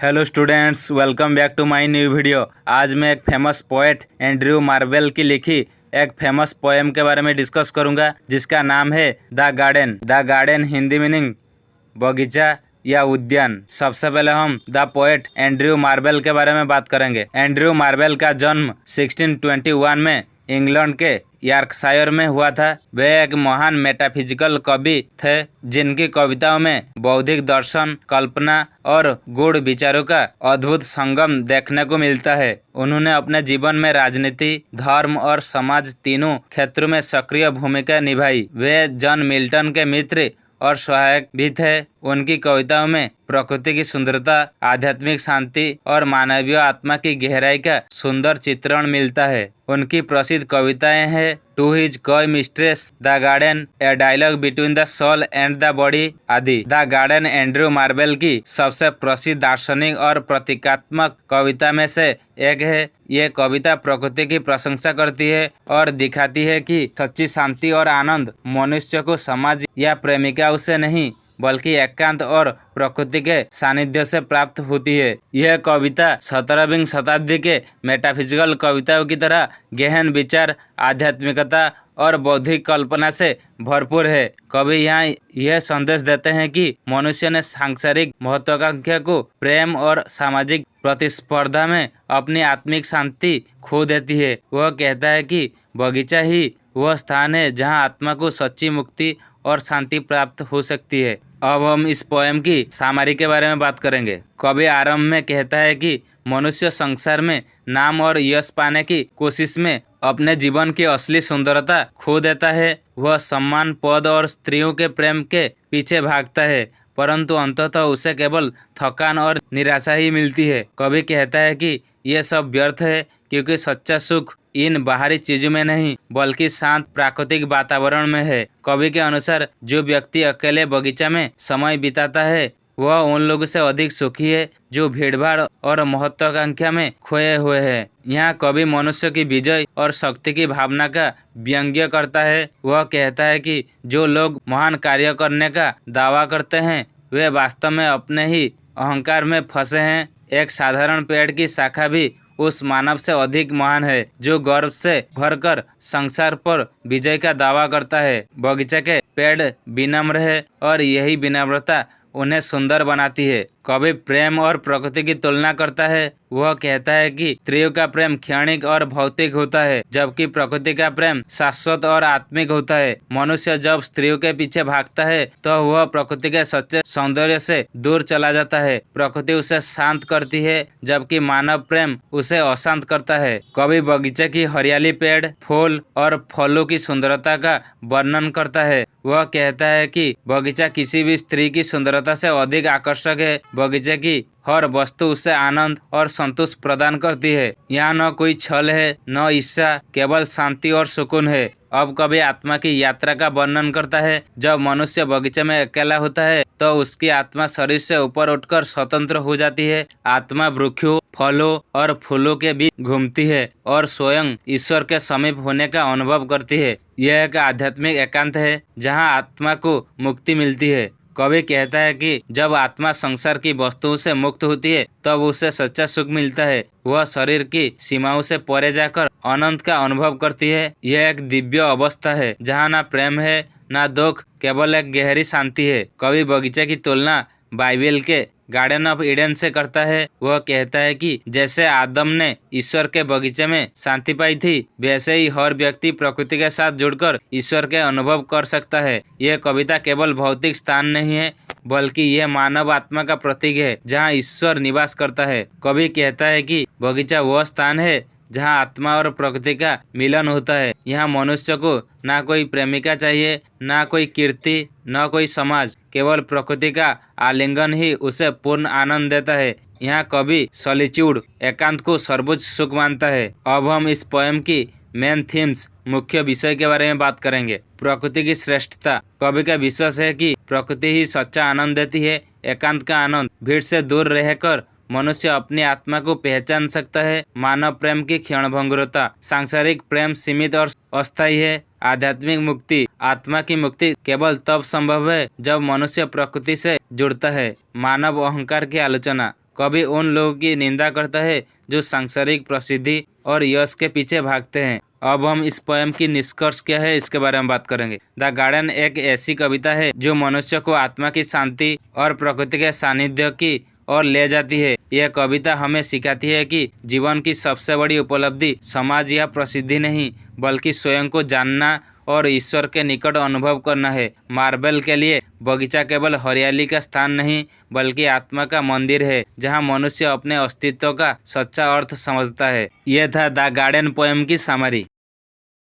Hello students, welcome back to my new video. आज मैं एक फेमस पोएट एंड्रयू मार्वेल की लिखी एक फेमस पोएम के बारे में डिस्कस करूंगा, जिसका नाम है the garden. The garden Hindi meaning बगीचा या उद्यान। सबसे पहले हम द पोएट एंड्रयू मार्वेल के बारे में बात करेंगे। एंड्रयू मार्वेल का जन्म 1621 में इंग्लैंड के यॉर्कशायर में हुआ था। वे एक महान मेटाफिजिकल कवि थे, जिनकी कविताओं में बौद्धिक दर्शन, कल्पना और गूढ़ विचारों का अद्भुत संगम देखने को मिलता है। उन्होंने अपने जीवन में राजनीति, धर्म और समाज तीनों क्षेत्रों में सक्रिय भूमिका निभाई। वे जॉन मिल्टन के मित्र और सहायक भी थे। उनकी कविताओं में प्रकृति की सुंदरता, आध्यात्मिक शांति और मानवीय आत्मा की गहराई का सुंदर चित्रण मिलता है। उनकी प्रसिद्ध कविताएं हैं to his coy mistress, the garden, a dialogue between the soul and the body आदि। द गार्डन एंड्रयू मार्वेल की सबसे प्रसिद्ध दार्शनिक और प्रतीकात्मक कविता में से एक है। ये कविता प्रकृति की प्रशंसा करती है और दिखाती है कि सच्ची शांति और आनंद मनुष्य को समाज या प्रेमिकाओं से नहीं, बल्कि एकांत और प्रकृति के सानिध्य से प्राप्त होती है। यह कविता 17वीं शताब्दी के मेटाफिजिकल कविताओं की तरह गहन विचार, आध्यात्मिकता और बौद्धिक कल्पना से भरपूर है। कवि यहाँ यह संदेश देते हैं कि मनुष्य ने सांसारिक महत्वाकांक्षा को प्रेम और सामाजिक प्रतिस्पर्धा में अपनी आत्मिक शांति खो देती है। वह कहता है कि बगीचा ही वह स्थान है जहाँ आत्मा को सच्ची मुक्ति और शांति प्राप्त हो सकती है। अब हम इस पोएम की सामरी के बारे में बात करेंगे। कवि आरंभ में कहता है कि मनुष्य संसार में नाम और यश पाने की कोशिश में अपने जीवन की असली सुंदरता खो देता है। वह सम्मान, पद और स्त्रियों के प्रेम के पीछे भागता है, परंतु अंततः उसे केवल थकान और निराशा ही मिलती है। कवि कहता है कि यह सब व्यर्थ है, क्योंकि सच्चा सुख इन बाहरी चीजों में नहीं, बल्कि शांत प्राकृतिक वातावरण में है। कवि के अनुसार जो व्यक्ति अकेले बगीचा में समय बिताता है, वह उन लोगों से अधिक सुखी है जो भीड़भाड़ और महत्वाकांक्षा में खोए हुए हैं। यहाँ कवि मनुष्य की विजय और शक्ति की भावना का व्यंग्य करता है। वह कहता है कि जो लोग महान कार्य करने का दावा करते हैं, वे वास्तव में अपने ही अहंकार में फंसे हैं। एक साधारण पेड़ की शाखा भी उस मानव से अधिक महान है जो गर्व से भरकर संसार पर विजय का दावा करता है। बगीचा के पेड़ विनम्र है और यही विनम्रता उन्हें सुंदर बनाती है। कवि प्रेम और प्रकृति की तुलना करता है। वह कहता है कि स्त्रियों का प्रेम क्षणिक और भौतिक होता है, जबकि प्रकृति का प्रेम शाश्वत और आत्मिक होता है। मनुष्य जब स्त्रियों के पीछे भागता है तो वह प्रकृति के सच्चे सौंदर्य से दूर चला जाता है। प्रकृति उसे शांत करती है, जबकि मानव प्रेम उसे अशांत करता है। कवि बगीचे की हरियाली, पेड़, फूल और फलों की सुंदरता का वर्णन करता है। वह कहता है कि बगीचा किसी भी स्त्री की सुंदरता से अधिक आकर्षक है। बगीचे की हर वस्तु उसे आनंद और संतोष प्रदान करती है। यहाँ न कोई छल है, न ईर्ष्या, केवल शांति और सुकून है। अब कवि आत्मा की यात्रा का वर्णन करता है। जब मनुष्य बगीचे में अकेला होता है तो उसकी आत्मा शरीर से ऊपर उठकर स्वतंत्र हो जाती है। आत्मा वृक्षों, फलों और फूलों के बीच घूमती है और स्वयं ईश्वर के समीप होने का अनुभव करती है। यह एक आध्यात्मिक एकांत है जहाँ आत्मा को मुक्ति मिलती है। कवि कहता है कि जब आत्मा संसार की वस्तुओं से मुक्त होती है तब उसे सच्चा सुख मिलता है। वह शरीर की सीमाओं से परे जाकर अनंत का अनुभव करती है। यह एक दिव्य अवस्था है जहाँ ना प्रेम है, ना दुख, केवल एक गहरी शांति है। कवि बगीचे की तुलना बाइबल के गार्डन ऑफ ईडन से करता है। वह कहता है कि जैसे आदम ने ईश्वर के बगीचे में शांति पाई थी, वैसे ही हर व्यक्ति प्रकृति के साथ जुड़कर ईश्वर के अनुभव कर सकता है। यह कविता केवल भौतिक स्थान नहीं है, बल्कि यह मानव आत्मा का प्रतीक है जहाँ ईश्वर निवास करता है। कवि कहता है कि बगीचा वह स्थान है जहाँ आत्मा और प्रकृति का मिलन होता है। यहाँ मनुष्य को ना कोई प्रेमिका चाहिए, ना कोई कीर्ति, न कोई समाज, केवल प्रकृति का आलिंगन ही उसे पूर्ण आनंद देता है। यहाँ कवि सॉलिट्यूड, एकांत को सर्वोच्च सुख मानता है। अब हम इस पोएम की मेन थीम्स, मुख्य विषय के बारे में बात करेंगे। प्रकृति की श्रेष्ठता। कवि का विश्वास है कि प्रकृति ही सच्चा आनंद देती है। एकांत का आनंद। भीड़ से दूर रहकर मनुष्य अपनी आत्मा को पहचान सकता है। मानव प्रेम की क्षणभंगुरता। सांसारिक प्रेम सीमित और अस्थायी है। आध्यात्मिक मुक्ति। आत्मा की मुक्ति केवल तब संभव है जब मनुष्य प्रकृति से जुड़ता है। मानव अहंकार की आलोचना। कवि उन लोगों की निंदा करता है जो सांसारिक प्रसिद्धि और यश के पीछे भागते हैं। अब हम इस पोएम की निष्कर्ष क्या है इसके बारे में बात करेंगे। द गार्डन एक ऐसी कविता है जो मनुष्य को आत्मा की शांति और प्रकृति के सानिध्य की ओर ले जाती है। यह कविता हमें सिखाती है कि जीवन की सबसे बड़ी उपलब्धि समाज या प्रसिद्धि नहीं, बल्कि स्वयं को जानना और ईश्वर के निकट अनुभव करना है। मार्वेल के लिए बगीचा केवल हरियाली का स्थान नहीं, बल्कि आत्मा का मंदिर है, जहां मनुष्य अपने अस्तित्व का सच्चा अर्थ समझता है। यह था द गार्डन पोएम की समरी।